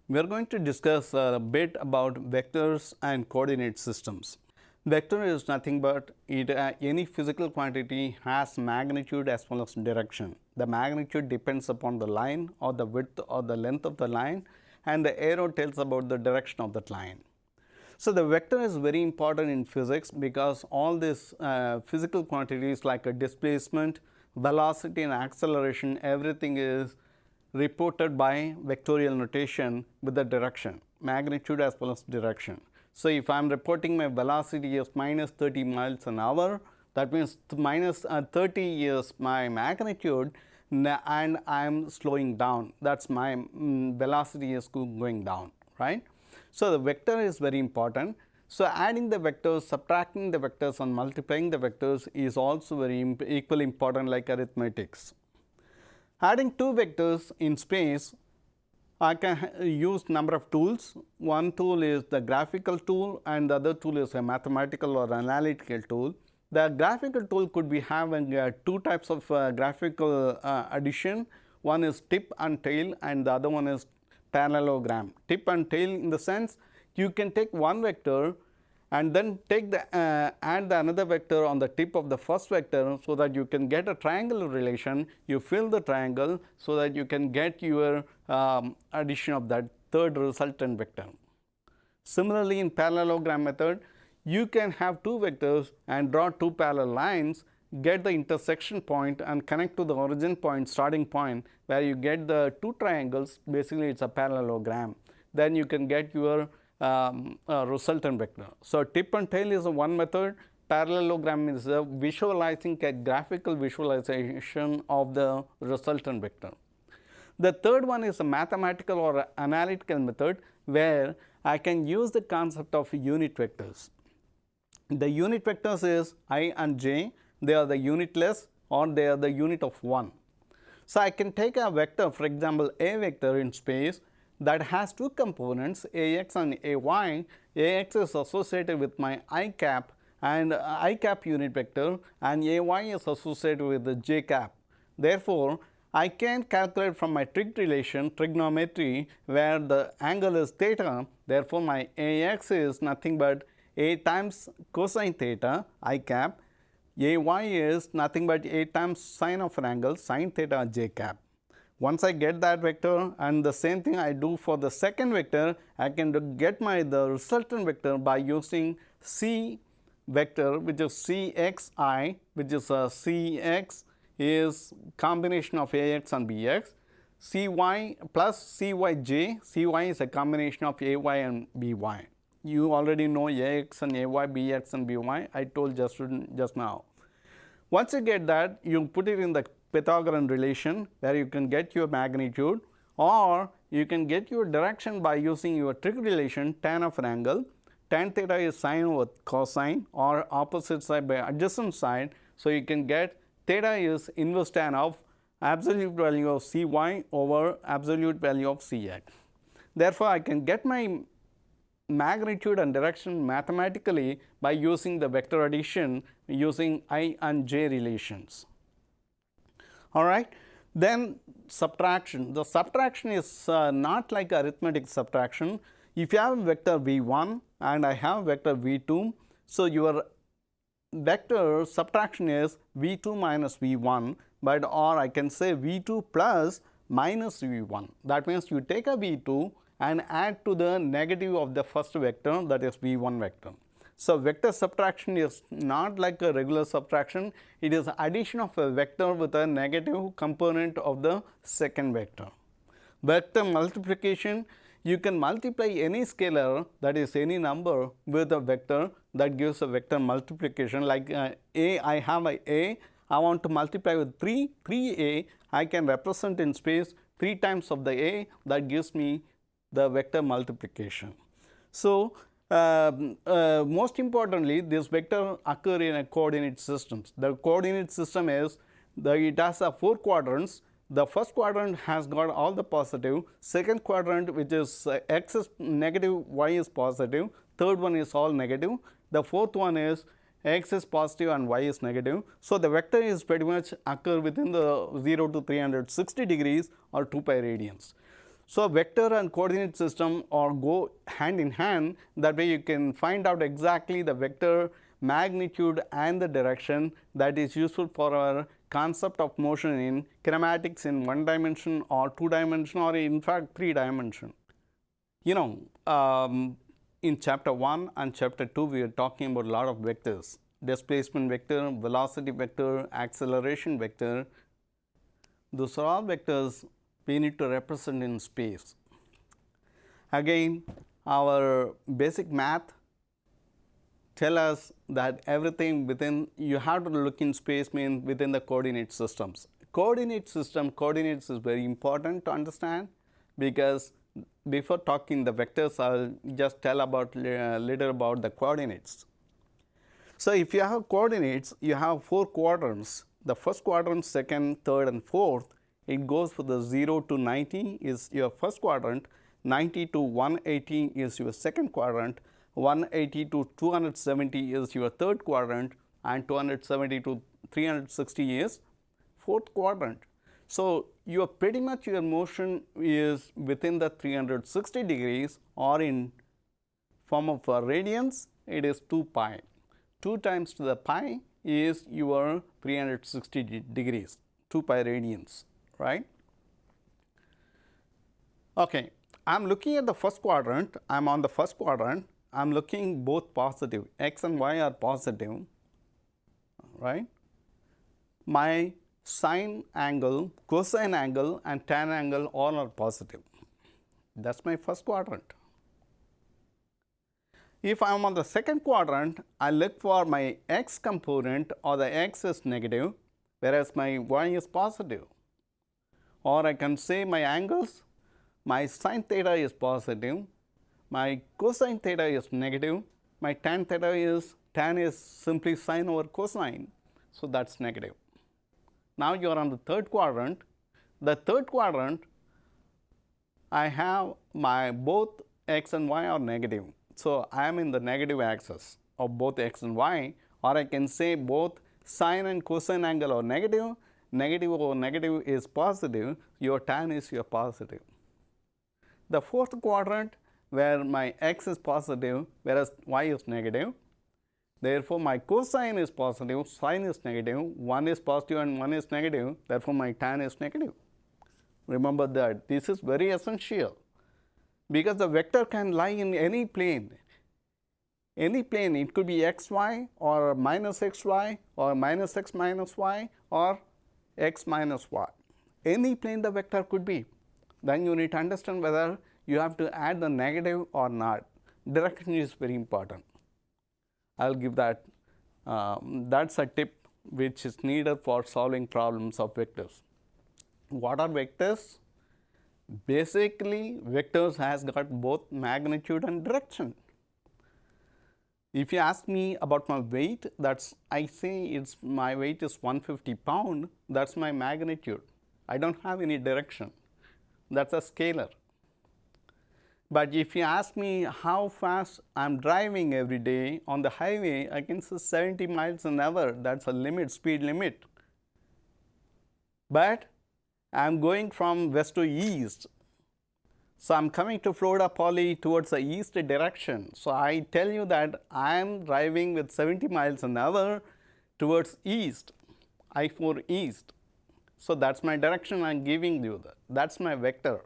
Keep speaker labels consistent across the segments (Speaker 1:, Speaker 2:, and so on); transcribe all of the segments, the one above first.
Speaker 1: We are going to discuss a bit about vectors and coordinate systems. Vector is nothing but any physical quantity has magnitude as well as direction. The magnitude depends upon the line or the width or the length of the line, and the arrow tells about the direction of that line. So, the vector is very important in physics because all these physical quantities like a displacement, velocity and acceleration, everything is reported by vectorial notation with the direction, magnitude as well as direction. So, if I am reporting my velocity is minus 30 miles an hour, that means minus 30 is my magnitude and I am slowing down, that is my velocity is going down, right. So, the vector is very important. So, adding the vectors, subtracting the vectors and multiplying the vectors is also very equally important like arithmetics. Adding two vectors in space, I can use number of tools. One tool is the graphical tool and the other tool is a mathematical or analytical tool. The graphical tool could be having two types of graphical addition. One is tip and tail and the other one is parallelogram. Tip and tail in the sense you can take one vector and then take the add the another vector on the tip of the first vector, so that you can get a triangular relation. You fill the triangle so that you can get your addition of that third resultant vector. Similarly, in parallelogram method, you can have two vectors and draw two parallel lines, get the intersection point and connect to the origin point, starting point, where you get the two triangles. Basically, it is a parallelogram. Then you can get your resultant vector. So, tip and tail is one method, parallelogram is a visualizing a graphical visualization of the resultant vector. The third one is a mathematical or analytical method, where I can use the concept of unit vectors. The unit vectors is I and j, they are the unitless or they are the unit of 1. So, I can take a vector, for example, a vector in space that has two components, ax and ay. Ax is associated with my I cap and I cap unit vector, and ay is associated with the j cap. Therefore, I can calculate from my trig relation, trigonometry, where the angle is theta. Therefore, my ax is nothing but a times cosine theta I cap, ay is nothing but a times sine of an angle sine theta j cap. Once I get that vector, and the same thing I do for the second vector, I can get the resultant vector by using c vector, which is cxi, which is cx is combination of ax and bx, cy plus cyj, cy is a combination of ay and by. You already know ax and ay, bx and by, I told just now. Once you get that, you put it in the Pythagorean relation, where you can get your magnitude, or you can get your direction by using your trig relation, tan of an angle. Tan theta is sine over cosine, or opposite side by adjacent side. So, you can get theta is inverse tan of absolute value of cy over absolute value of cx. Therefore, I can get my magnitude and direction mathematically by using the vector addition using I and j relations. All right. Then subtraction. The subtraction is not like arithmetic subtraction. If you have a vector v1 and I have vector v2, so your vector subtraction is v2 minus v1, but or I can say v2 plus minus v1. That means you take a v2 and add to the negative of the first vector, that is v1 vector. So, vector subtraction is not like a regular subtraction, it is addition of a vector with a negative component of the second vector. Vector multiplication, you can multiply any scalar, that is any number, with a vector, that gives a vector multiplication. Like a, I have a, I want to multiply with 3a, I can represent in space 3 times of the a, that gives me the vector multiplication. So, most importantly, this vector occur in a coordinate systems. The coordinate system is it has 4 quadrants. The first quadrant has got all the positive, second quadrant, which is x is negative, y is positive, third one is all negative, the fourth one is x is positive and y is negative. So, the vector is pretty much occur within the 0 to 360 degrees or 2 pi radians. So, vector and coordinate system or go hand in hand. That way you can find out exactly the vector magnitude and the direction that is useful for our concept of motion in kinematics in 1 dimension or 2 dimension or in fact 3 dimension. You know, in chapter 1 and chapter 2 we are talking about a lot of vectors: displacement vector, velocity vector, acceleration vector. Those are all vectors we need to represent in space. Again, our basic math tell us that everything within, you have to look in space means within the coordinate systems. Coordinates is very important to understand, because before talking the vectors, I'll just tell about little about the coordinates. So, if you have coordinates, you have 4 quadrants. The first quadrant, second, third and fourth, it goes for the 0 to 90 is your first quadrant, 90 to 180 is your second quadrant, 180 to 270 is your third quadrant, and 270 to 360 is fourth quadrant. So, your pretty much your motion is within the 360 degrees, or in form of radians, it is 2 pi. 2 times to the pi is your 360 degrees, 2 pi radians, right? Okay, I am looking at the first quadrant, I am on the first quadrant, I am looking both positive, x and y are positive, right? My sine angle, cosine angle and tan angle all are positive. That is my first quadrant. If I am on the second quadrant, I look for my x component, or the x is negative, whereas my y is positive. Or I can say my angles, my sine theta is positive, my cosine theta is negative, my tan theta is, tan is simply sine over cosine, so that is negative. Now, you are on the third quadrant. The third quadrant, I have my both x and y are negative. So, I am in the negative axis of both x and y, or I can say both sine and cosine angle are negative, negative over negative is positive, your tan is your positive. The fourth quadrant, where my x is positive whereas y is negative, therefore, my cosine is positive, sine is negative, one is positive and one is negative, therefore, my tan is negative. Remember that this is very essential, because the vector can lie in any plane. Any plane, it could be xy or minus xy or minus x minus y or x minus y. Any plane the vector could be. Then you need to understand whether you have to add the negative or not. Direction is very important. I will give that, that is a tip which is needed for solving problems of vectors. What are vectors? Basically, vectors has got both magnitude and direction. If you ask me about my weight, that's, I say it's my weight is 150 pound, that's my magnitude. I don't have any direction, that's a scalar. But if you ask me how fast I am driving every day on the highway, I can say 70 miles an hour, that's a limit, speed limit. But I am going from west to east. So, I am coming to Florida Poly towards the east direction. So, I tell you that I am driving with 70 miles an hour towards east, I-4 east. So, that is my direction I am giving you, that is my vector.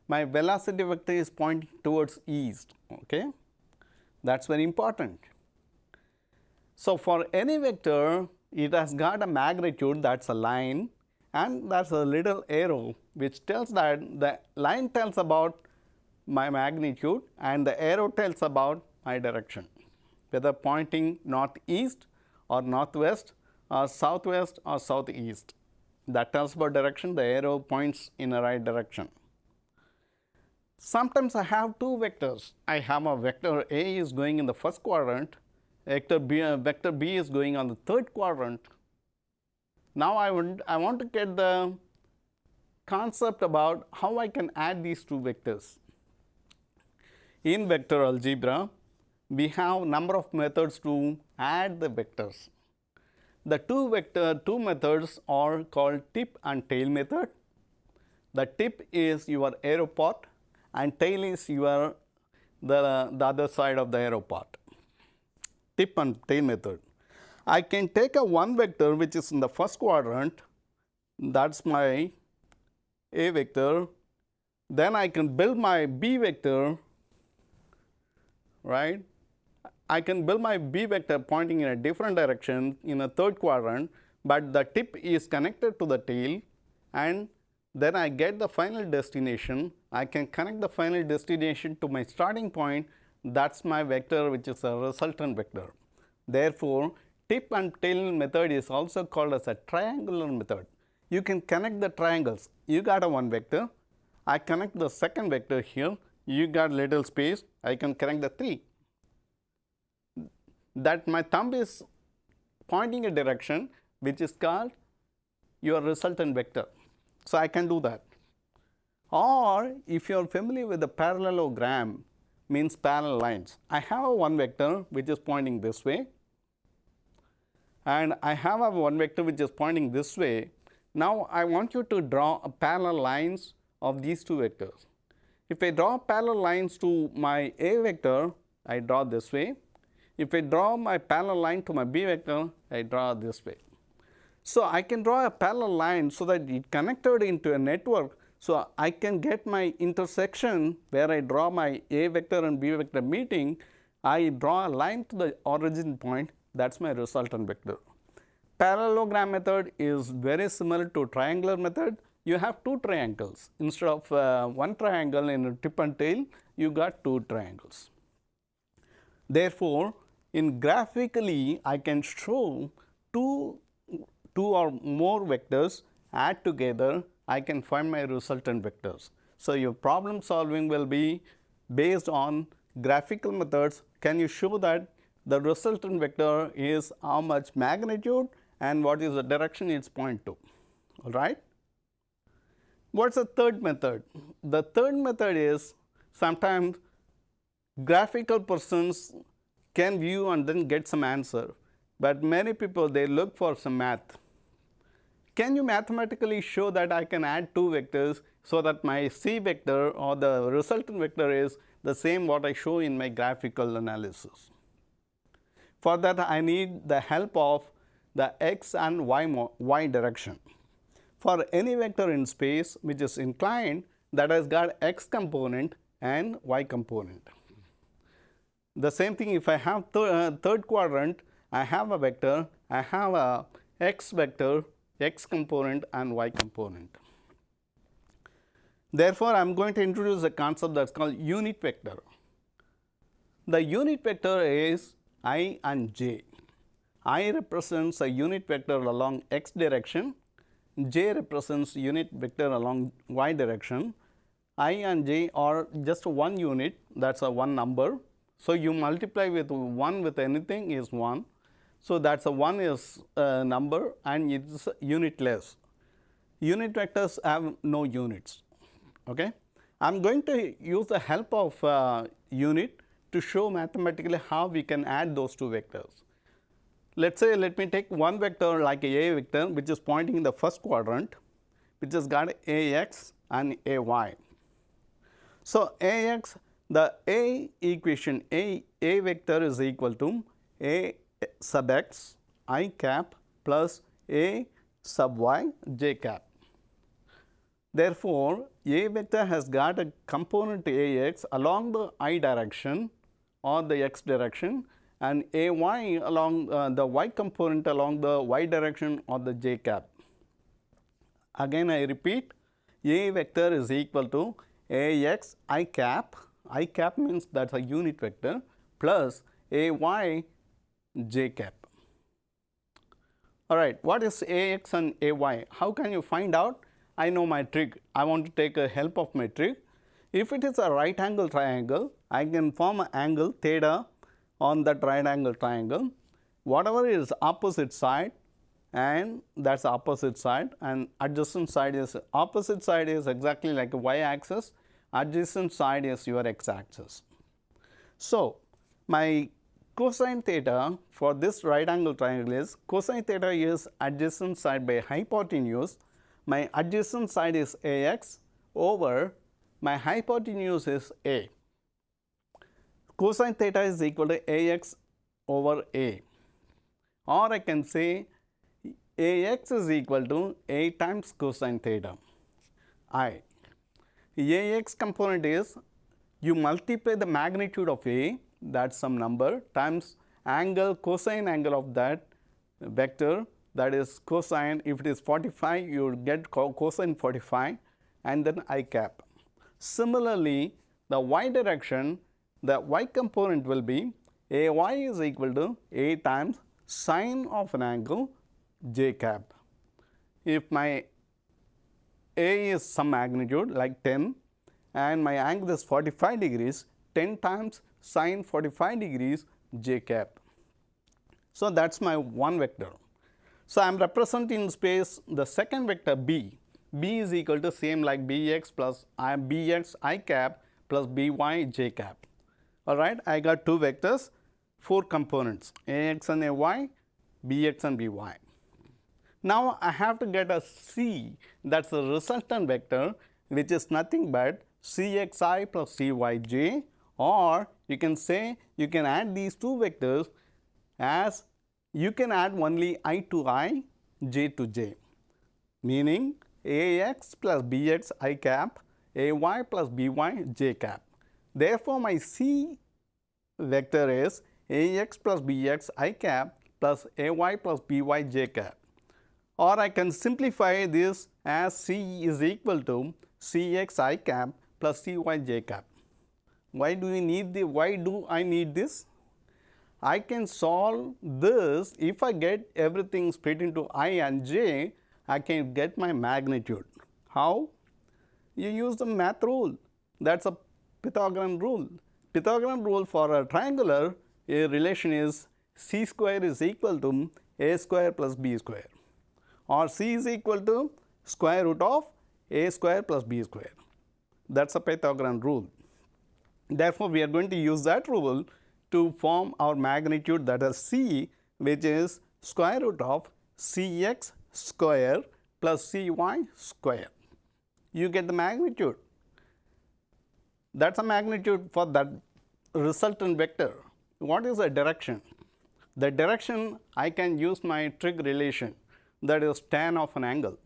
Speaker 1: My velocity vector is pointing towards east, okay. That is very important. So, for any vector, it has got a magnitude, that is a line, and that is a little arrow which tells that the line tells about my magnitude and the arrow tells about my direction, whether pointing northeast or northwest or southwest or southeast. That tells about direction, the arrow points in the right direction. Sometimes I have two vectors. I have a vector A is going in the first quadrant, vector B is going on the third quadrant. Now, I want to get the concept about how I can add these two vectors. In vector algebra, we have number of methods to add the vectors. The two methods are called tip and tail method. The tip is your arrow part and tail is your the other side of the arrow part. Tip and tail method. I can take a one vector which is in the first quadrant, that's my A vector, then I can build my B vector, right. I can build my B vector pointing in a different direction in a third quadrant, but the tip is connected to the tail, and then I get the final destination. I can connect the final destination to my starting point. That's my vector, which is a resultant vector. Therefore, tip and tail method is also called as a triangular method. You can connect the triangles. You got a one vector, I connect the second vector here, you got little space, I can connect the 3. That my thumb is pointing a direction which is called your resultant vector. So, I can do that. Or if you are familiar with the parallelogram, means parallel lines. I have a one vector which is pointing this way, and I have a one vector which is pointing this way. Now, I want you to draw a parallel lines of these two vectors. If I draw parallel lines to my A vector, I draw this way. If I draw my parallel line to my B vector, I draw this way. So, I can draw a parallel line so that it connected into a network. So, I can get my intersection where I draw my A vector and B vector meeting. I draw a line to the origin point, that is my resultant vector. Parallelogram method is very similar to triangular method. You have two triangles. Instead of one triangle in a tip and tail, you got two triangles. Therefore, in graphically, I can show two or more vectors add together, I can find my resultant vectors. So, your problem solving will be based on graphical methods. Can you show that the resultant vector is how much magnitude and what is the direction it is point to, all right. What is the third method? The third method is sometimes graphical persons can view and then get some answer, but many people they look for some math. Can you mathematically show that I can add two vectors so that my C vector or the resultant vector is the same what I show in my graphical analysis? For that I need the help of the x and y direction. For any vector in space which is inclined, that has got x component and y component. The same thing if I have third quadrant, I have a vector, I have a x vector, x component and y component. Therefore, I am going to introduce a concept that is called unit vector. The unit vector is I and j. I represents a unit vector along x direction, j represents unit vector along y direction. I and j are just one unit, that is a one number. So, you multiply with 1 with anything is 1. So, that is a 1 is a number and it is unitless. Unit vectors have no units. Okay. I am going to use the help of unit to show mathematically how we can add those two vectors. Let us say, let me take one vector like a vector which is pointing in the first quadrant, which has got Ax and Ay. So, Ax, the A equation A vector is equal to A sub x I cap plus A sub y j cap. Therefore, A vector has got a component Ax along the I direction or the x direction and Ay along the y component along the y direction or the j cap. Again I repeat, A vector is equal to Ax I cap means that is a unit vector plus Ay j cap. Alright, what is Ax and Ay? How can you find out? I know my trick. I want to take a help of my trick. If it is a right angle triangle, I can form an angle theta on that right angle triangle. Whatever is opposite side, and that is opposite side, and adjacent side is opposite side is exactly like a y axis, adjacent side is your x axis. So, my cosine theta for this right angle triangle is cosine theta is adjacent side by hypotenuse my adjacent side is ax over my hypotenuse is a. Cosine theta is equal to ax over a, or I can say ax is equal to a times cosine theta. Ax component is you multiply the magnitude of a, that's some number, times angle, cosine angle of that vector, that is cosine. If it is 45, you will get cosine 45 and then I cap. Similarly, the y direction, the y component will be ay is equal to a times sine of an angle j cap. If my a is some magnitude like 10 and my angle is 45 degrees, 10 times sine 45 degrees j cap. So, that is my one vector. So, I am representing in space the second vector b. B is equal to same like bx plus bx I cap plus by j cap. Alright, I got two vectors, four components, ax and ay, bx and by. Now, I have to get a c, that is the resultant vector, which is nothing but cxi plus cyj, or you can say you can add these two vectors as you can add only I to I, j to j, meaning ax plus bx I cap, ay plus by j cap. Therefore, my c vector is ax plus bx I cap plus ay plus by j cap. Or I can simplify this as c is equal to cx I cap plus cy j cap. Why do I need this? I can solve this if I get everything split into I and j, I can get my magnitude. How? You use the math rule, that is a Pythagorean rule. Pythagorean rule for a triangular, a relation is c square is equal to a square plus b square, or c is equal to square root of a square plus b square. That is a Pythagorean rule. Therefore, we are going to use that rule to form our magnitude, that is c, which is square root of cx square plus cy square. You get the magnitude. That is a magnitude for that resultant vector. What is the direction? The direction, I can use my trig relation, that is tan of an angle,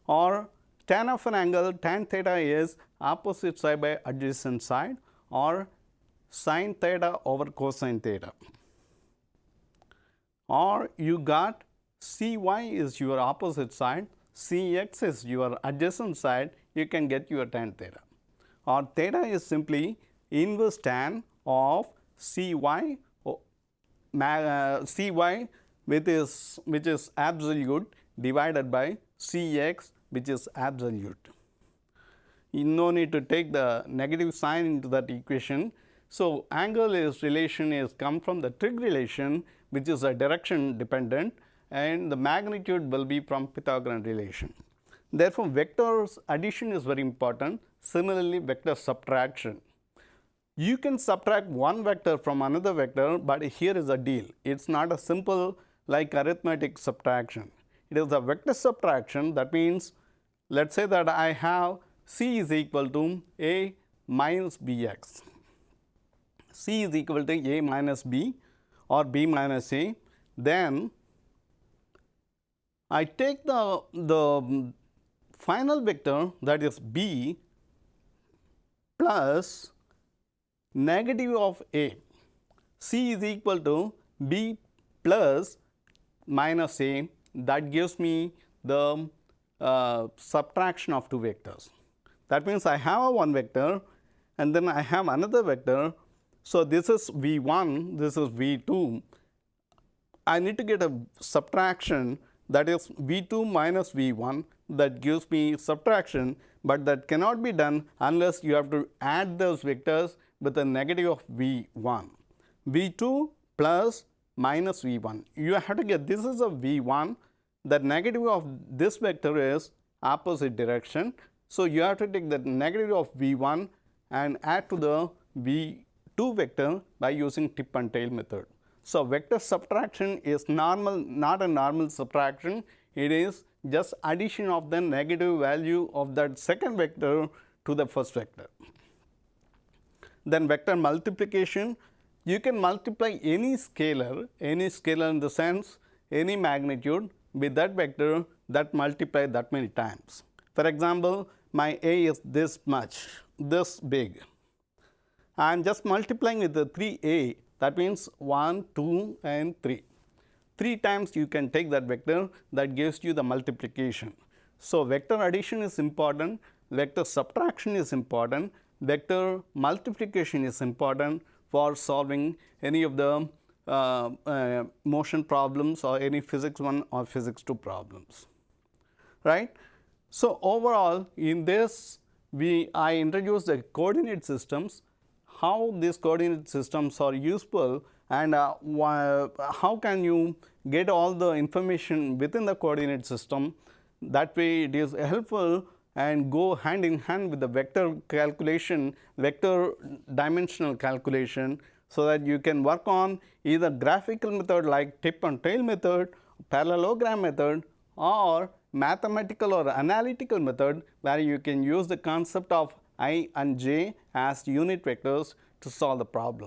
Speaker 1: or tan of an angle, tan theta is opposite side by adjacent side, or sin theta over cosine theta, or you got cy is your opposite side, cx is your adjacent side, you can get your tan theta, or theta is simply inverse tan of cy, cy which is absolute divided by cx which is absolute. No need to take the negative sign into that equation. So, angle is relation is come from the trig relation, which is a direction dependent, and the magnitude will be from Pythagorean relation. Therefore, vectors addition is very important. Similarly, vector subtraction. You can subtract one vector from another vector, but here is a deal. It is not a simple like arithmetic subtraction. It is a vector subtraction. That means, let us say that I have c is equal to a minus bx. C is equal to a minus b or b minus a. Then I take the final vector, that is b plus negative of a. C is equal to b plus minus a, that gives me the subtraction of two vectors. That means I have one vector and then I have another vector. So, this is v1, this is v2. I need to get a subtraction, that is v2 minus v1, that gives me subtraction, but that cannot be done unless you have to add those vectors with a negative of v1. v2 plus minus v1. You have to get, this is a v1, the negative of this vector is opposite direction. So, you have to take the negative of v1 and add to the v2 vector by using tip and tail method. So, vector subtraction is normal, not a normal subtraction, it is just addition of the negative value of that second vector to the first vector. Then vector multiplication, you can multiply any scalar in the sense any magnitude with that vector that multiply that many times. For example, my A is this much, this big. I am just multiplying with the 3A, that means 1, 2 and 3. 3 times you can take that vector, that gives you the multiplication. So, vector addition is important, vector subtraction is important, vector multiplication is important for solving any of the motion problems or any physics 1 or physics 2 problems, right. So, overall in this I introduced the coordinate systems, how these coordinate systems are useful and how can you get all the information within the coordinate system. That way it is helpful and go hand in hand with the vector calculation, vector dimensional calculation, so that you can work on either graphical method like tip and tail method, parallelogram method, or mathematical or analytical method where you can use the concept of I and j as unit vectors to solve the problem.